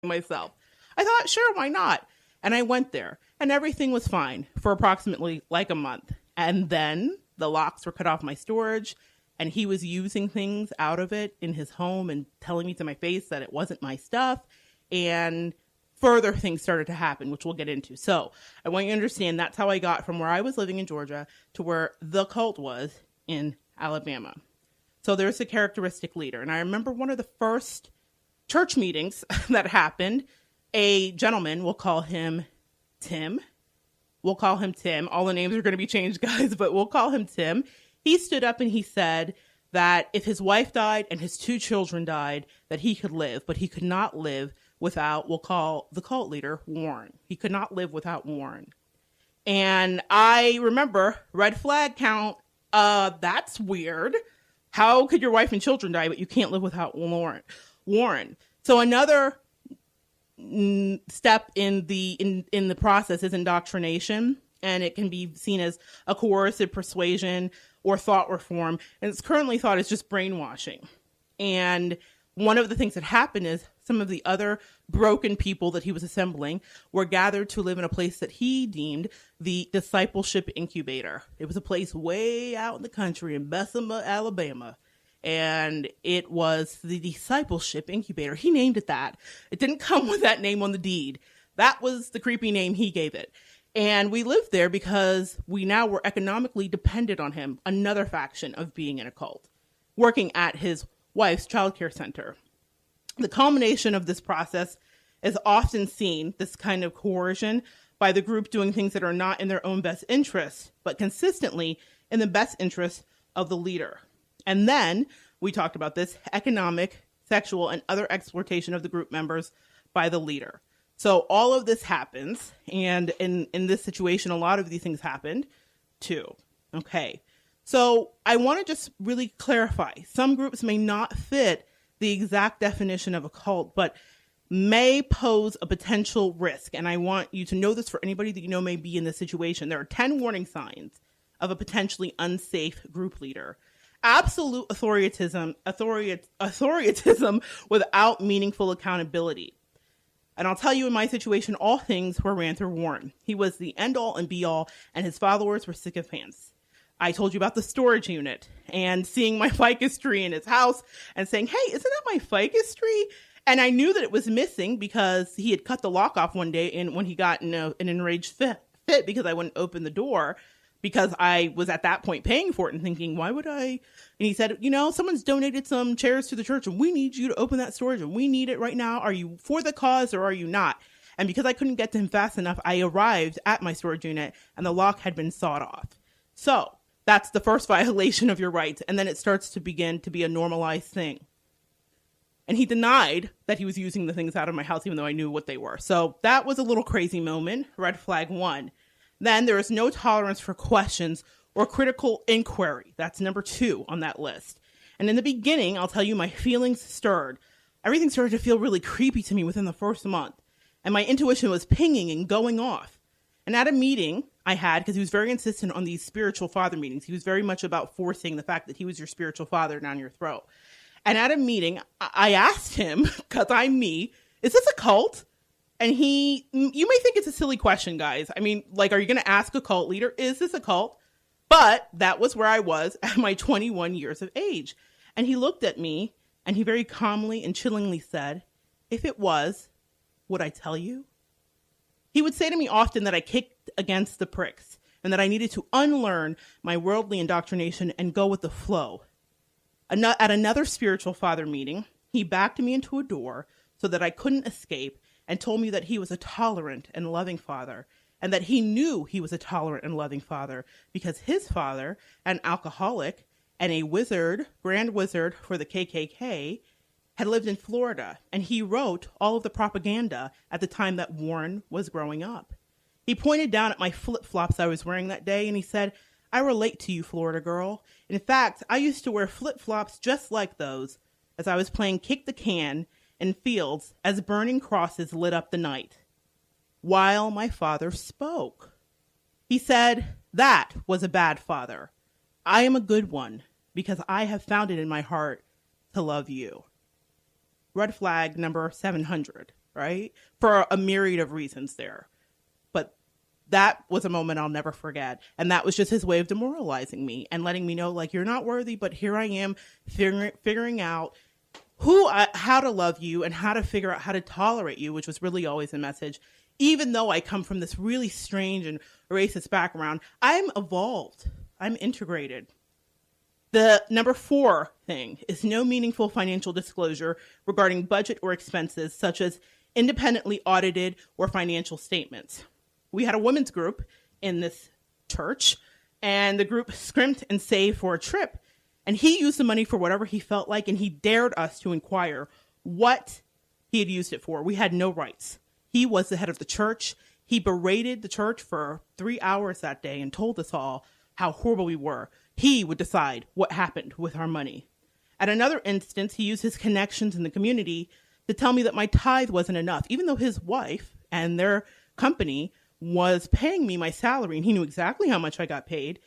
myself. I thought, sure, why not? And I went there and everything was fine for approximately like a month. And then the locks were cut off my storage and he was using things out of it in his home and telling me to my face that it wasn't my stuff. And further things started to happen, which we'll get into. So I want you to understand that's how I got from where I was living in Georgia to where the cult was in Alabama. So there's a characteristic leader. And I remember one of the first church meetings that happened, a gentleman, we'll call him Tim. We'll call him Tim. All the names are going to be changed, guys, but we'll call him Tim. He stood up and he said that if his wife died and his 2 children died, that he could live, but he could not live without, we'll call the cult leader, Warren. He could not live without Warren. And I remember, red flag count, that's weird. How could your wife and children die, but you can't live without Warren? So another step in the process is indoctrination, and it can be seen as a coercive persuasion or thought reform. And it's currently thought as just brainwashing. And one of the things that happened is some of the other broken people that he was assembling were gathered to live in a place that he deemed the discipleship incubator. It was a place way out in the country in Bessemer, Alabama. And it was the discipleship incubator. He named it that. It didn't come with that name on the deed. That was the creepy name he gave it. And we lived there because we now were economically dependent on him, another faction of being in a cult, working at his wife's childcare center. The culmination of this process is often seen, this kind of coercion, by the group doing things that are not in their own best interest, but consistently in the best interest of the leader. And then, we talked about this, economic, sexual, and other exploitation of the group members by the leader. So all of this happens, and in this situation, a lot of these things happened too. Okay, so I want to just really clarify. Some groups may not fit the exact definition of a cult, but may pose a potential risk. And I want you to know this for anybody that you know may be in this situation. There are 10 warning signs of a potentially unsafe group leader. Absolute authoritism without meaningful accountability. And I'll tell you, in my situation, all things were ran through Warren. He was the end all and be all, and his followers were sycophants. I told you about the storage unit and seeing my ficus tree in his house and saying, hey, isn't that my ficus tree? And I knew that it was missing because he had cut the lock off one day and when he got in an enraged fit because I wouldn't open the door because I was at that point paying for it and thinking, why would I? And he said, someone's donated some chairs to the church and we need you to open that storage and we need it right now. Are you for the cause or are you not? And because I couldn't get to him fast enough, I arrived at my storage unit and the lock had been sawed off. So that's the first violation of your rights. And then it starts to begin to be a normalized thing. And he denied that he was using the things out of my house, even though I knew what they were. So that was a little crazy moment. Red flag 1. Then there is no tolerance for questions or critical inquiry. That's number 2 on that list. And in the beginning, I'll tell you, my feelings stirred. Everything started to feel really creepy to me within the first month. And my intuition was pinging and going off. And at a meeting I had, because he was very insistent on these spiritual father meetings. He was very much about forcing the fact that he was your spiritual father down your throat. And at a meeting, I asked him, because I'm me, is this a cult? And you may think it's a silly question, guys. I mean, are you going to ask a cult leader, is this a cult? But that was where I was at my 21 years of age. And he looked at me and he very calmly and chillingly said, if it was, would I tell you? He would say to me often that I kicked against the pricks and that I needed to unlearn my worldly indoctrination and go with the flow. At another spiritual father meeting, he backed me into a door so that I couldn't escape and told me that he was a tolerant and loving father and that he knew he was a tolerant and loving father because his father, an alcoholic and a grand wizard for the KKK, had lived in Florida, and he wrote all of the propaganda at the time that Warren was growing up. He pointed down at my flip-flops I was wearing that day, and he said, I relate to you, Florida girl. In fact, I used to wear flip-flops just like those as I was playing kick the can in fields as burning crosses lit up the night. While my father spoke. He said, that was a bad father. I am a good one because I have found it in my heart to love you. Red flag number 700. right? For a myriad of reasons there. But that was a moment I'll never forget. And that was just his way of demoralizing me and letting me know, like, you're not worthy, but here I am figuring out how to love you and how to figure out how to tolerate you, which was really always a message. Even though I come from this really strange and racist background, I'm evolved. I'm integrated. The number 4 thing is no meaningful financial disclosure regarding budget or expenses, such as independently audited or financial statements. We had a women's group in this church, and the group scrimped and saved for a trip. And he used the money for whatever he felt like, and he dared us to inquire what he had used it for. We had no rights. He was the head of the church. He berated the church for 3 hours that day and told us all how horrible we were. He would decide what happened with our money. At another instance, he used his connections in the community to tell me that my tithe wasn't enough, even though his wife and their company was paying me my salary and he knew exactly how much I got paid.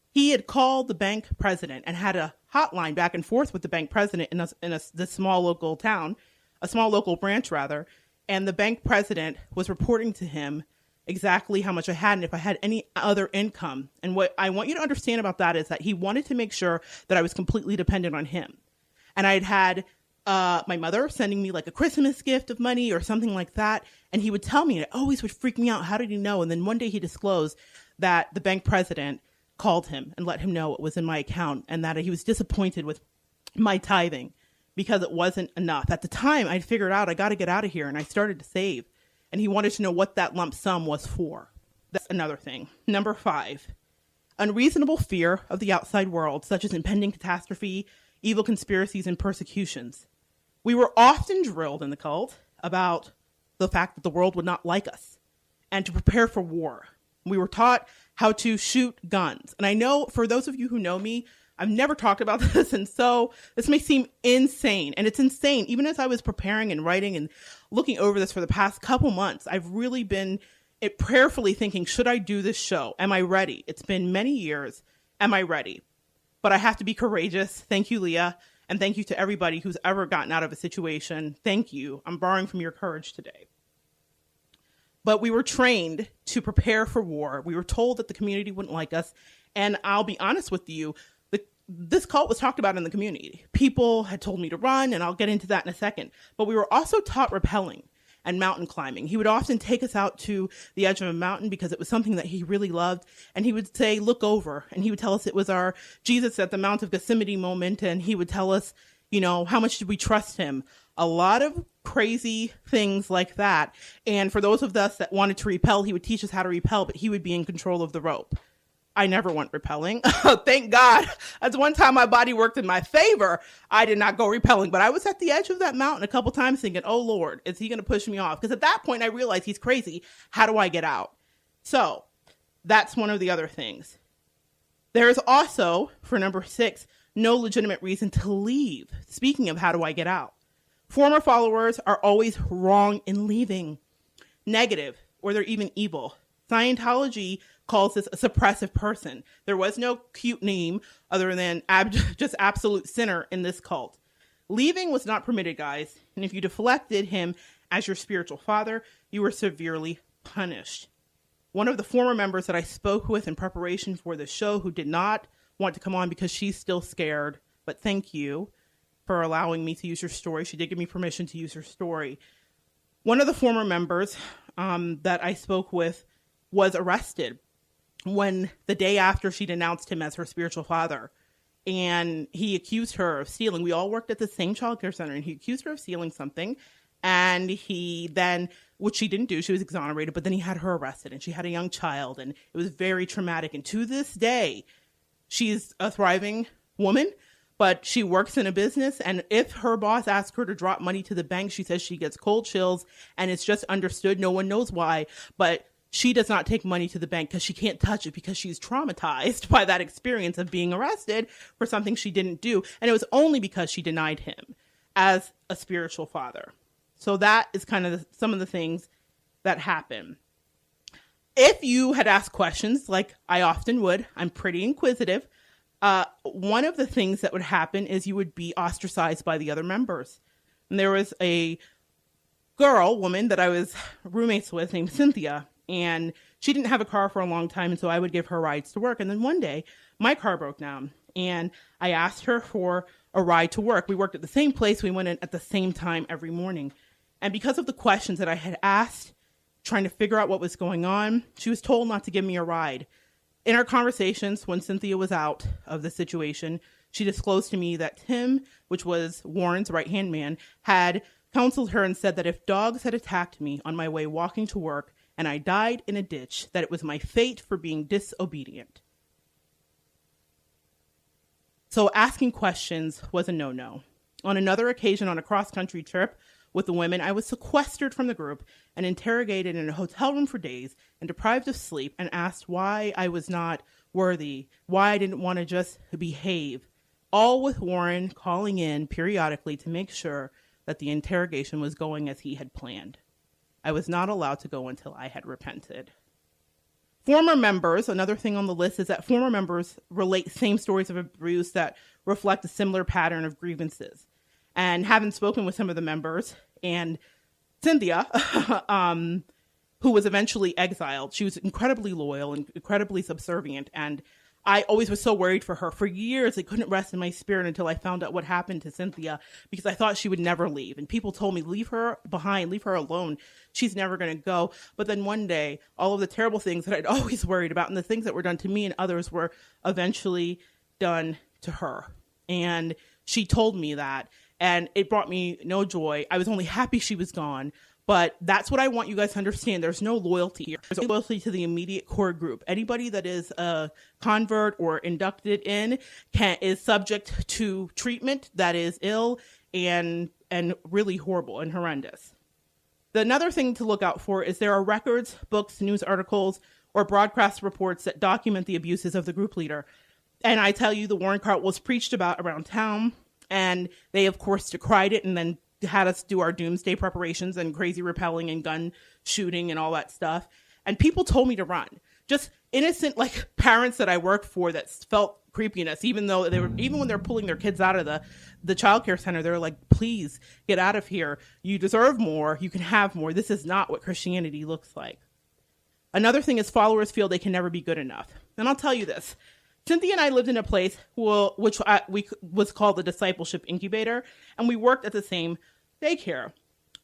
He had called the bank president and had a hotline back and forth with the bank president in this small local town, a small local branch rather, and the bank president was reporting to him exactly how much I had and if I had any other income. And what I want you to understand about that is that he wanted to make sure that I was completely dependent on him. And I'd had my mother sending me like a Christmas gift of money or something like that. And he would tell me, and it always would freak me out. How did he know? And then one day he disclosed that the bank president called him and let him know it was in my account and that he was disappointed with my tithing because it wasn't enough. At the time, I'd figured out I got to get out of here, and I started to save. And he wanted to know what that lump sum was for. That's another thing. Number 5, unreasonable fear of the outside world, such as impending catastrophe, evil conspiracies, and persecutions. We were often drilled in the cult about the fact that the world would not like us and to prepare for war. We were taught how to shoot guns. And I know for those of you who know me, I've never talked about this, and so this may seem insane, and it's insane. Even as I was preparing and writing and looking over this for the past couple months, I've really been prayerfully thinking, should I do this show? Am I ready? It's been many years. Am I ready? But I have to be courageous. Thank you, Leah, and thank you to everybody who's ever gotten out of a situation. Thank you. I'm borrowing from your courage today. But we were trained to prepare for war. We were told that the community wouldn't like us, and I'll be honest with you, this cult was talked about in the community. People had told me to run, and I'll get into that in a second. But we were also taught rappelling and mountain climbing. He would often take us out to the edge of a mountain because it was something that he really loved. And he would say, look over. And he would tell us it was our Jesus at the Mount of Gethsemane moment. And he would tell us, how much did we trust him? A lot of crazy things like that. And for those of us that wanted to rappel, he would teach us how to rappel, but he would be in control of the rope. I never went rappelling. Thank God. That's one time my body worked in my favor. I did not go rappelling, but I was at the edge of that mountain a couple times thinking, oh Lord, is he going to push me off? Because at that point I realized he's crazy. How do I get out? So that's one of the other things. There is also, for number 6, no legitimate reason to leave. Speaking of how do I get out? Former followers are always wrong in leaving, negative, or they're even evil. Scientology calls this a suppressive person. There was no cute name other than just absolute sinner in this cult. Leaving was not permitted, guys. And if you deflected him as your spiritual father, you were severely punished. One of the former members that I spoke with in preparation for the show who did not want to come on because she's still scared, but thank you for allowing me to use her story. She did give me permission to use her story. One of the former members that I spoke with was arrested when the day after she denounced him as her spiritual father. And he accused her of stealing. We all worked at the same childcare center, and he accused her of stealing something. And he then, which she didn't do, she was exonerated, but then he had her arrested, and she had a young child, and it was very traumatic. And to this day, she's a thriving woman, but she works in a business. And if her boss asks her to drop money to the bank, she says she gets cold chills, and it's just understood. No one knows why, but she does not take money to the bank because she can't touch it because she's traumatized by that experience of being arrested for something she didn't do. And it was only because she denied him as a spiritual father. So that is kind of some of the things that happen. If you had asked questions like I often would, I'm pretty inquisitive. One of the things that would happen is you would be ostracized by the other members. And there was a woman that I was roommates with named Cynthia. And she didn't have a car for a long time. And so I would give her rides to work. And then one day my car broke down and I asked her for a ride to work. We worked at the same place. We went in at the same time every morning. And because of the questions that I had asked, trying to figure out what was going on, she was told not to give me a ride. In our conversations, when Cynthia was out of the situation, she disclosed to me that Tim, which was Warren's right-hand man, had counseled her and said that if dogs had attacked me on my way walking to work and I died in a ditch, that it was my fate for being disobedient. So asking questions was a no-no. On another occasion on a cross-country trip with the women, I was sequestered from the group and interrogated in a hotel room for days and deprived of sleep and asked why I was not worthy, why I didn't want to just behave, all with Warren calling in periodically to make sure that the interrogation was going as he had planned. I was not allowed to go until I had repented. Former members, another thing on the list is that former members relate same stories of abuse that reflect a similar pattern of grievances. And having spoken with some of the members, and Cynthia, who was eventually exiled, she was incredibly loyal and incredibly subservient. And I always was so worried for her. For years, it couldn't rest in my spirit until I found out what happened to Cynthia, because I thought she would never leave. And people told me, leave her behind, leave her alone. She's never going to go. But then one day, all of the terrible things that I'd always worried about and the things that were done to me and others were eventually done to her. And she told me that. And it brought me no joy. I was only happy she was gone. But that's what I want you guys to understand. There's no loyalty here. There's no loyalty to the immediate core group. Anybody that is a convert or inducted in is subject to treatment that is ill and really horrible and horrendous. Another thing to look out for is there are records, books, news articles, or broadcast reports that document the abuses of the group leader. And I tell you, the Warren cult was preached about around town, and they, of course, decried it and then had us do our doomsday preparations and crazy rappelling and gun shooting and all that stuff. And people told me to run. Just innocent, like, parents that I worked for that felt creepiness, even when they're pulling their kids out of the childcare center, they're like, please get out of here. You deserve more. You can have more. This is not what Christianity looks like. Another thing is followers feel they can never be good enough. And I'll tell you this. Cynthia and I lived in a place which was called the Discipleship Incubator, and we worked at the same daycare.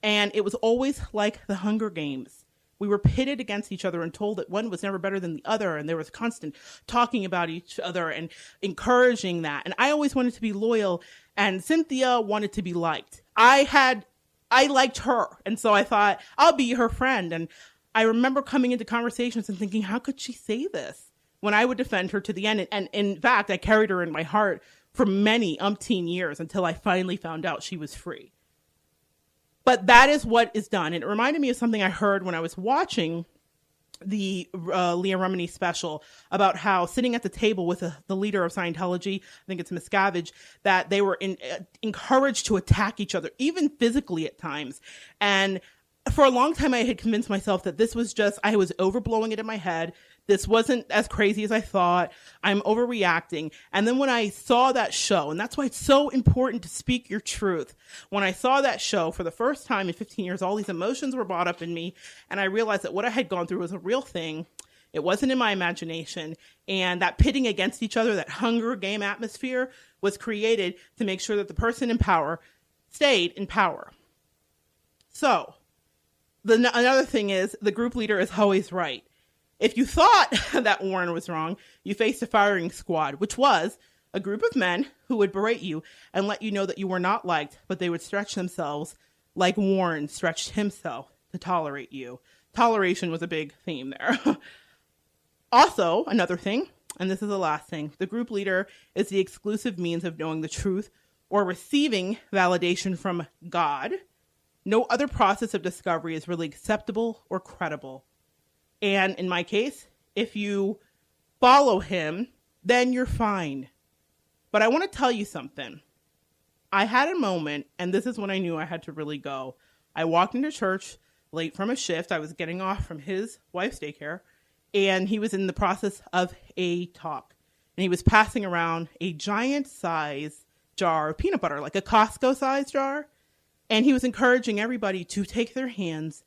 And it was always like the Hunger Games. We were pitted against each other and told that one was never better than the other, and there was constant talking about each other and encouraging that. And I always wanted to be loyal, and Cynthia wanted to be liked. I liked her, and so I thought, I'll be her friend. And I remember coming into conversations and thinking, how could she say this? When I would defend her to the end. And in fact, I carried her in my heart for many umpteen years until I finally found out she was free. But that is what is done. And it reminded me of something I heard when I was watching the Leah Remini special about how sitting at the table with the leader of Scientology, I think it's Miscavige, that they were encouraged to attack each other, even physically at times. And for a long time, I had convinced myself that this was just, I was overblowing it in my head. This wasn't as crazy as I thought. I'm overreacting. And then when I saw that show, and that's why it's so important to speak your truth. When I saw that show for the first time in 15 years, all these emotions were brought up in me. And I realized that what I had gone through was a real thing. It wasn't in my imagination. And that pitting against each other, that Hunger Game atmosphere was created to make sure that the person in power stayed in power. So another thing is the group leader is always right. If you thought that Warren was wrong, you faced a firing squad, which was a group of men who would berate you and let you know that you were not liked, but they would stretch themselves like Warren stretched himself to tolerate you. Toleration was a big theme there. Also, another thing, and this is the last thing, the group leader is the exclusive means of knowing the truth or receiving validation from God. No other process of discovery is really acceptable or credible. And in my case, if you follow him, then you're fine. But I want to tell you something. I had a moment, and this is when I knew I had to really go. I walked into church late from a shift. I was getting off from his wife's daycare, and he was in the process of a talk. And he was passing around a giant size jar of peanut butter, like a Costco size jar. And he was encouraging everybody to take their hands